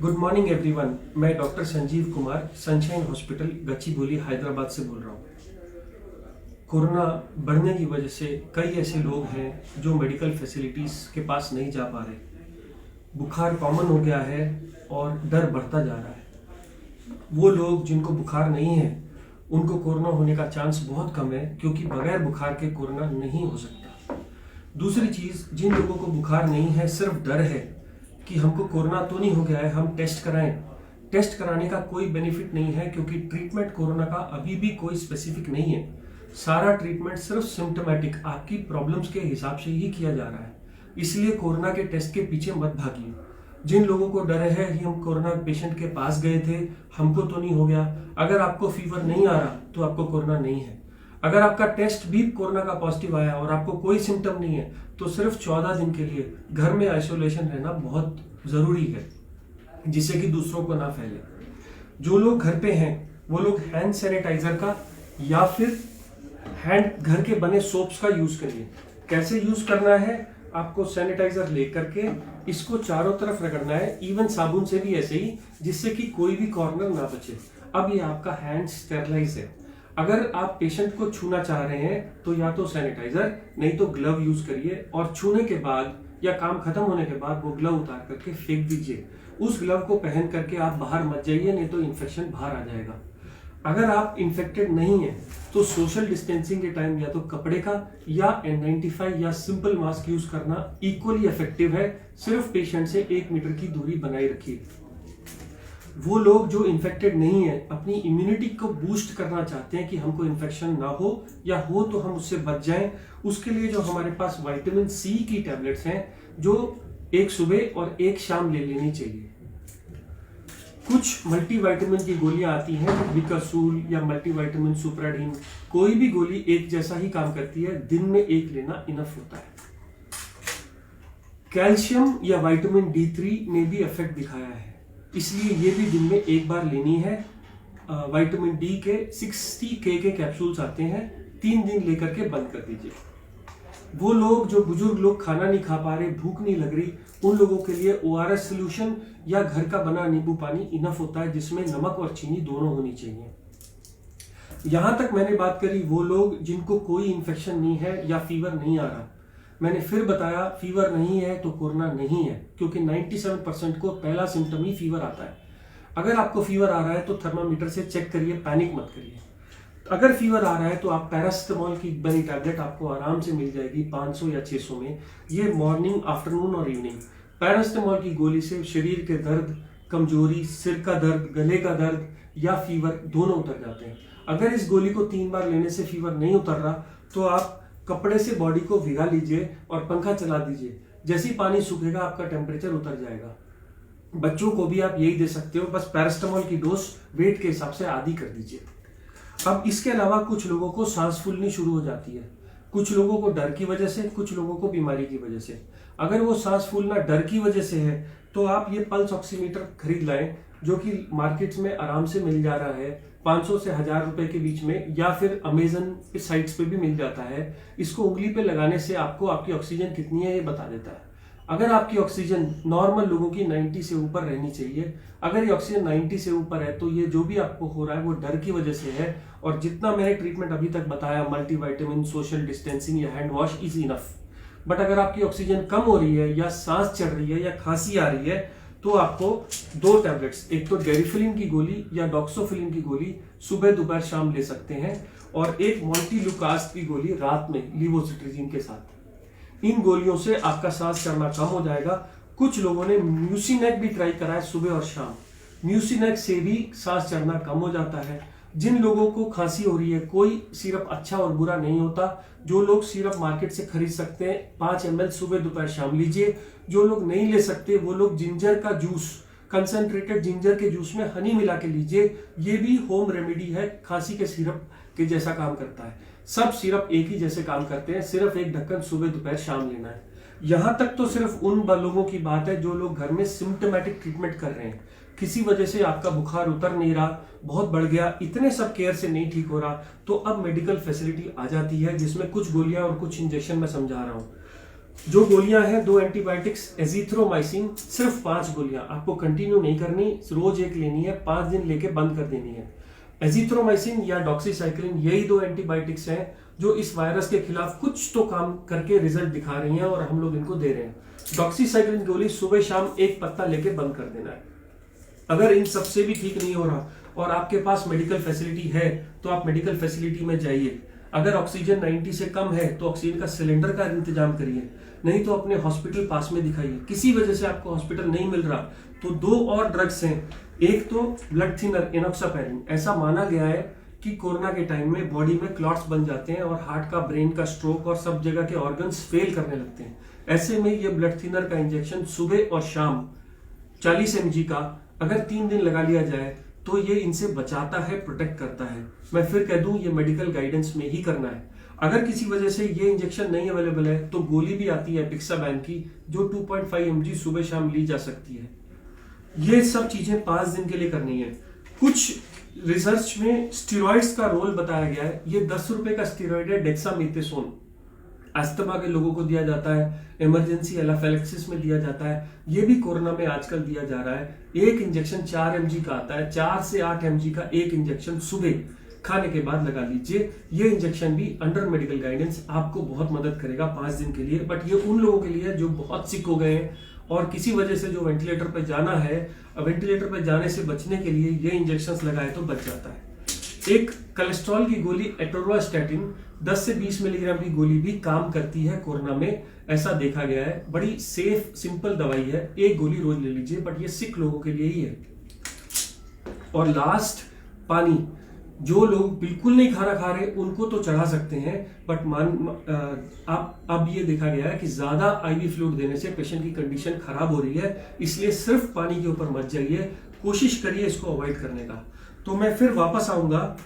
Good morning everyone. मैं doctor Sanjeev Kumar sunshine hospital Gachibowli Hyderabad से बोल रहा हूँ। कोरोना बढ़ने की वजह से कई ऐसे लोग हैं जो मेडिकल फैसिलिटीज़ के पास नहीं जा पा रहे। बुखार कॉमन हो गया है और डर बढ़ता जा रहा है। वो लोग जिनको बुखार नहीं है उनको कोरोना होने का चांस बहुत कम है, क्योंकि बगैर बुखार के कोरोना नहीं हो सकता। दूसरी चीज़, जिन लोगों को बुखार नहीं है, सिर्फ डर है कि हमको कोरोना तो नहीं हो गया है, हम टेस्ट कराएं। टेस्ट कराने का कोई बेनिफिट नहीं है, क्योंकि ट्रीटमेंट कोरोना का अभी भी कोई स्पेसिफिक नहीं है। सारा ट्रीटमेंट सिर्फ सिम्टोमेटिक आपकी प्रॉब्लम्स के हिसाब से ही किया जा रहा है। इसलिए कोरोना के टेस्ट के पीछे मत भागिए। जिन लोगों को डर है कि हम कोरोना पेशेंट के पास गए थे, हमको तो नहीं हो गया, अगर आपको फीवर नहीं आ रहा तो आपको कोरोना नहीं है। अगर आपका टेस्ट भी कोरोना का पॉजिटिव आया और आपको कोई सिम्टम नहीं है तो सिर्फ 14 दिन के लिए घर में आइसोलेशन रहना बहुत ज़रूरी है, जिससे कि दूसरों को ना फैले। जो लोग घर पे हैं वो लोग हैंड सैनिटाइजर का या फिर हैंड घर के बने सोप्स का यूज़ करिए। कैसे यूज़ करना है, आपको सैनिटाइजर लेकर के इसको चारों तरफ रगड़ना है, इवन साबुन से भी ऐसे ही, जिससे कि कोई भी कॉर्नर ना बचे। अब ये आपका हैंड स्टेरलाइज है। अगर आप पेशेंट को छूना चाह रहे हैं तो या तो सैनिटाइजर नहीं तो ग्लव यूज करिए, और छूने के बाद या काम खत्म होने के बाद वो ग्लव उतार करके फेंक दीजिए। उस ग्लव को पहन करके आप बाहर मत जाइए, नहीं तो इन्फेक्शन बाहर आ जाएगा। अगर आप इन्फेक्टेड नहीं है तो सोशल डिस्टेंसिंग के टाइम या तो कपड़े का या N95 या सिंपल मास्क यूज करना इक्वली इफेक्टिव है। सिर्फ पेशेंट से 1 मीटर की दूरी बनाए रखिए। वो लोग जो इन्फेक्टेड नहीं है, अपनी इम्यूनिटी को बूस्ट करना चाहते हैं कि हमको इन्फेक्शन ना हो, या हो तो हम उससे बच जाएं, उसके लिए जो हमारे पास विटामिन सी की टैबलेट्स हैं, जो एक सुबह और एक शाम ले लेनी चाहिए। कुछ मल्टीविटामिन की गोलियां आती हैं, विकासूल या मल्टीविटामिन सुप्राडीन, कोई भी गोली एक जैसा ही काम करती है, दिन में एक लेना इनफ होता है। कैल्शियम या विटामिन D3 ने भी इफेक्ट दिखाया है, इसलिए ये भी दिन में एक बार लेनी है। विटामिन डी के 60K के कैप्सूल्स आते हैं, 3 दिन लेकर के बंद कर दीजिए। वो लोग जो बुजुर्ग लोग खाना नहीं खा पा रहे, भूख नहीं लग रही, उन लोगों के लिए ORS सोल्यूशन या घर का बना नींबू पानी इनफ होता है, जिसमें नमक और चीनी दोनों होनी चाहिए। यहां तक मैंने बात करी वो लोग जिनको कोई इन्फेक्शन नहीं है या फीवर नहीं आ रहा। मैंने फिर बताया, फीवर नहीं है तो कोरोना नहीं है, क्योंकि 97% को पहला सिम्टम ही फीवर आता है। अगर आपको फीवर आ रहा है तो थर्मामीटर से चेक करिए, पैनिक मत करिए। अगर फीवर आ रहा है तो आप पैरासिटामोल की बनी टैबलेट आपको आराम से मिल जाएगी 500 या 600 में। ये मॉर्निंग, आफ्टरनून और इवनिंग। पैरासिटामोल की गोली से शरीर के दर्द, कमजोरी, सिर का दर्द, गले का दर्द या फीवर दोनों उतर जाते हैं। अगर इस गोली को 3 बार लेने से फीवर नहीं उतर रहा तो आप कपड़े से बॉडी को भिगा लीजिए और पंखा चला दीजिए। जैसे ही पानी सूखेगा आपका टेम्परेचर उतर जाएगा। बच्चों को भी आप यही दे सकते हो, बस पैरासिटामोल की डोज वेट के हिसाब से आधी कर दीजिए। अब इसके अलावा कुछ लोगों को सांस फूलनी शुरू हो जाती है, कुछ लोगों को डर की वजह से, कुछ लोगों को बीमारी की वजह से। अगर वो सांस फूलना डर की वजह से है तो आप ये पल्स ऑक्सीमीटर खरीद लाएं, जो कि मार्केट्स में आराम से मिल जा रहा है 500 से 1000 रुपए के बीच में, या फिर अमेजन साइट्स पे भी मिल जाता है। इसको उंगली पे लगाने से आपको आपकी ऑक्सीजन कितनी है ये बता देता है। अगर आपकी ऑक्सीजन नॉर्मल लोगों की 90 से ऊपर रहनी चाहिए, अगर ये ऑक्सीजन 90 से ऊपर है तो ये जो भी आपको हो रहा है वो डर की वजह से है। और जितना मैंने ट्रीटमेंट अभी तक बताया, मल्टीविटामिन, सोशल डिस्टेंसिंग या hand wash is enough. But अगर आपकी ऑक्सीजन कम हो रही है या सांस चढ़ रही है या खांसी आ रही है तो आपको 2 टैबलेट्स, एक तो डेरिफिलिन की गोली या डॉक्सोफिलिन की गोली सुबह दोपहर शाम ले सकते हैं, और एक मोंटेलुकास्ट की गोली रात में लीवोसिट्रिजिन के साथ। इन गोलियों से आपका सांस चढ़ना कम हो जाएगा। कुछ लोगों ने म्यूसिनेक भी ट्राई करा है सुबह और शाम, म्यूसिनेक से भी सांस चढ़ना कम हो जाता है। जिन लोगों को खांसी हो रही है, कोई सिरप अच्छा और बुरा नहीं होता। जो लोग सिरप मार्केट से खरीद सकते हैं 5 ml सुबह दोपहर शाम लीजिए। जो लोग नहीं ले सकते वो लोग जिंजर का जूस, कंसंट्रेटेड जिंजर के जूस में हनी मिला के लीजिए। ये भी होम रेमेडी है, खांसी के सिरप के जैसा काम करता है। सब सिरप एक ही जैसे काम करते हैं, सिर्फ एक ढक्कन सुबह दोपहर शाम लेना है। यहां तक तो सिर्फ उन लोगों की बात है जो लोग घर में सिम्टोमेटिक ट्रीटमेंट कर रहे हैं, किसी वजह से आपका बुखार उतर नहीं रहा, बहुत बढ़ गया, इतने सब केयर से नहीं ठीक हो रहा, तो अब मेडिकल फैसिलिटी आ जाती है, जिसमें कुछ गोलियां और कुछ इंजेक्शन मैं समझा रहा हूं। जो गोलियां हैं, 2 एंटीबायोटिक्स, एजिथ्रोमाइसिन, सिर्फ 5 गोलियां, आपको कंटिन्यू नहीं करनी, रोज एक लेनी है, 5 दिन लेके बंद कर देनी है। एजिथ्रोमाइसिन या डॉक्सीसाइक्लिन, यही 2 एंटीबायोटिक्स हैं जो इस वायरस के खिलाफ कुछ तो काम करके रिजल्ट दिखा रही हैं और हम लोग इनको दे रहे हैं। डॉक्सीसाइक्लिन गोली सुबह शाम एक पत्ता लेके बंद कर देना है। अगर इन सबसे भी ठीक नहीं हो रहा और आपके पास मेडिकल फैसिलिटी है तो आप मेडिकल फैसिलिटी में जाइए। अगर ऑक्सीजन 90 से कम है तो ऑक्सीजन का सिलेंडर का इंतजाम करिए, नहीं तो अपने हॉस्पिटल पास में दिखाइए। किसी वजह से आपको हॉस्पिटल नहीं मिल रहा तो 2 और ड्रग्स हैं, एक तो ब्लड थिनर एनोक्सापैरिन। ऐसा माना गया है कि कोरोना के टाइम में बॉडी में क्लॉट्स बन जाते हैं और हार्ट का, ब्रेन का, स्ट्रोक और सब जगह के ऑर्गन्स फेल करने लगते हैं। ऐसे में ये ब्लड थिनर का इंजेक्शन सुबह और शाम 40 mg का अगर 3 दिन लगा लिया जाए तो ये इनसे बचाता है, प्रोटेक्ट करता है। मैं फिर कह दूं, ये मेडिकल गाइडेंस में ही करना है। अगर किसी वजह से ये इंजेक्शन नहीं अवेलेबल है तो गोली भी आती है पिक्साबैन की, जो 2.5 mg सुबह शाम ली जा सकती है। ये सब चीजें 5 दिन के लिए करनी है। कुछ रिसर्च में स्टेरॉइड्स का रोल बताया गया है। ये 10 रुपए का स्टेरॉइड है, डेक्सामेथासोन। अस्थमा के लोगों को दिया जाता है, इमरजेंसी एनाफिलैक्सिस में दिया जाता है, ये भी कोरोना में आजकल दिया जा रहा है। एक इंजेक्शन 4 mg का आता है, 4 से 8 mg का एक इंजेक्शन सुबह खाने के बाद लगा लीजिए। ये इंजेक्शन भी अंडर मेडिकल गाइडेंस आपको बहुत मदद करेगा 5 दिन के लिए। बट ये उन लोगों के लिए जो बहुत सिक हो गए हैं और किसी वजह से जो वेंटिलेटर पर जाना है, वेंटिलेटर पर जाने से बचने के लिए ये इंजेक्शन लगाए तो बच जाता है। एक कोलेस्ट्रॉल की गोली एटोरवास्टैटिन 10 से 20 मिलीग्राम की गोली भी काम करती है कोरोना में, ऐसा देखा गया है। बड़ी सेफ सिंपल दवाई है, एक गोली रोज ले लीजिए, बट ये सिक लोगों के लिए ही है। और लास्ट, पानी। जो लोग बिल्कुल नहीं खाना खा रहे उनको तो चढ़ा सकते हैं, बट अब ये देखा गया है कि ज्यादा आईवी फ्लूइड देने से पेशेंट की कंडीशन खराब हो रही है, इसलिए सिर्फ पानी के ऊपर मत जाइए, कोशिश करिए इसको अवॉइड करने का। तो मैं फिर वापस आऊंगा,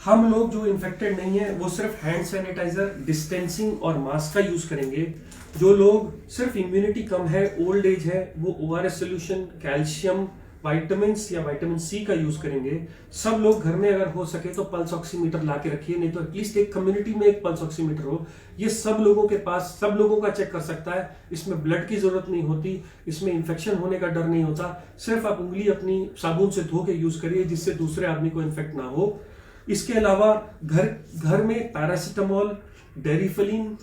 हम लोग जो इन्फेक्टेड नहीं है वो सिर्फ हैंड सैनिटाइजर, डिस्टेंसिंग और मास्क का यूज करेंगे। जो लोग सिर्फ इम्यूनिटी कम है, ओल्ड एज है, वो ORS सोल्यूशन, कैल्शियम, विटामिन या विटामिन C का यूज करेंगे। सब लोग घर में अगर हो सके तो पल्स ऑक्सीमीटर ला के रखिए, नहीं तो एटलीस्ट एक कम्युनिटी में एक पल्स ऑक्सीमीटर हो। ये सब लोगों के पास, सब लोगों का चेक कर सकता है। इसमें ब्लड की जरूरत नहीं होती, इसमें इंफेक्शन होने का डर नहीं होता। सिर्फ आप उंगली अपनी साबुन से धो के यूज करिए जिससे दूसरे आदमी को इन्फेक्ट ना हो। इसके अलावा घर में पैरासिटामोल, डेरिफलिन,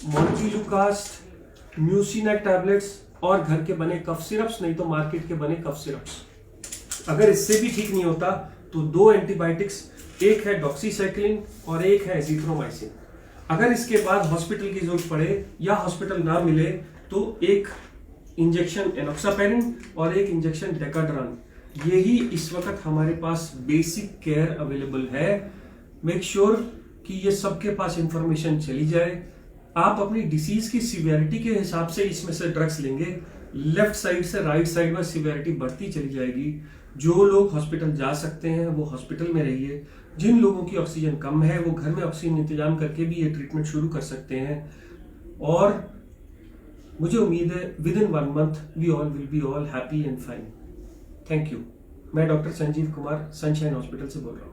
मोन्टिलुकास्ट, म्यूसिनेक टैबलेट्स और घर के बने कफ सिरप्स, नहीं तो मार्केट के बने कफ सिरप्स। अगर इससे भी ठीक नहीं होता तो 2 एंटीबायोटिक्स, एक है डॉक्सीसाइक्लिन और एक है एजिथ्रोमाइसिन। अगर इसके बाद हॉस्पिटल की जरूरत पड़े या हॉस्पिटल ना मिले तो एक इंजेक्शन एनोक्सापैरिन और एक इंजेक्शन डेकाड्रान, यही इस वक्त हमारे पास बेसिक केयर अवेलेबल है। मेक श्योर कि ये सबके पास इंफॉर्मेशन चली जाए। आप अपनी डिसीज की सिवियरिटी के हिसाब से इसमें से ड्रग्स लेंगे, लेफ्ट साइड से राइट साइड में सिवियरिटी बढ़ती चली जाएगी। जो लोग हॉस्पिटल जा सकते हैं वो हॉस्पिटल में रहिए, जिन लोगों की ऑक्सीजन कम है वो घर में ऑक्सीजन इंतजाम करके भी ये ट्रीटमेंट शुरू कर सकते हैं। और मुझे उम्मीद है within 1 month we all will be all happy and fine. Thank you. मैं doctor Sanjeev Kumar, sunshine hospital से बोल रहा हूँ।